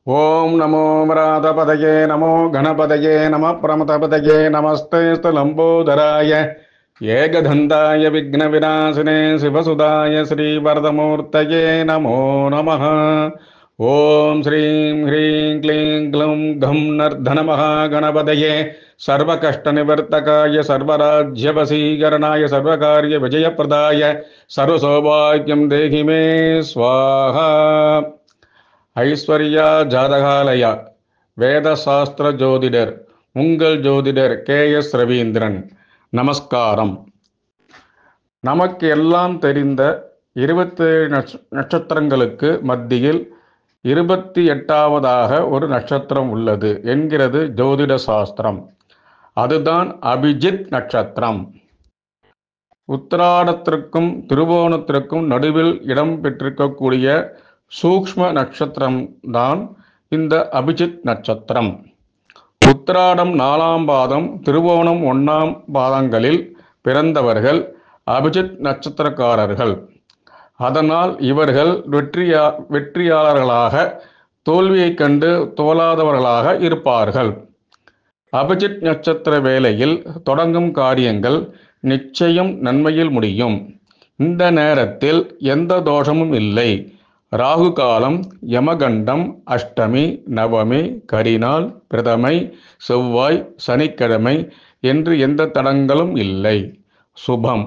ஓம் நமோ விராதபதயே நமோ கணபதயே நம பிரமதபதயே நமஸ்தேஸ்து லம்போதராய ஏகதந்தாய விக்ன விநாசினே சிவசுதாய ஸ்ரீவரதமூர்த்தயே நமோ நமः. ஓம் ஸ்ரீம் ஹ்ரீம் க்ளீம் க்ளூம் கம் நர்தன மகாகணபதயே சர்வகஷ்ட நிவர்த்தகாய சர்வராஜ்யவசீகரணாய சர்வகாரிய விஜயப்பிரதாய சர்வசௌபாகியம் தேஹி மே ஸ்வாஹா. ஐஸ்வர்யா ஜாதகாலயா வேத சாஸ்திர ஜோதிடர் உங்கள் ஜோதிடர் KS ரவீந்திரன். நமஸ்காரம். நமக்கு எல்லாம் தெரிந்த 27 நட்சத்திரங்களுக்கு மத்தியில் 28வதாக ஒரு நட்சத்திரம் உள்ளது என்கிறது ஜோதிட சாஸ்திரம். அதுதான் அபிஜித் நட்சத்திரம். உத்திராடத்திற்கும் திருவோணத்திற்கும் நடுவில் இடம் பெற்றிருக்கக்கூடிய சூக்ஷ்ம நட்சத்திரம் தான் இந்த அபிஜித் நட்சத்திரம். உத்திராடம் 4ஆம் பாதம், திருவோணம் 1ஆம் பாதங்களில் பிறந்தவர்கள் அபிஜித் நட்சத்திரக்காரர்கள். அதனால் இவர்கள் வெற்றியாளர்களாக, தோல்வியைக் கண்டு தோலாதவர்களாக இருப்பார்கள். அபிஜித் நட்சத்திர வேளையில் தொடங்கும் காரியங்கள் நிச்சயம் நன்மையில் முடியும். இந்த நேரத்தில் எந்த தோஷமும் இல்லை. ராகு காலம், யமகண்டம், அஷ்டமி, நவமி, கரிநாள், பிரதமை, செவ்வாய், சனிக்கிழமை என்று எந்த தடங்களும் இல்லை. சுபம்.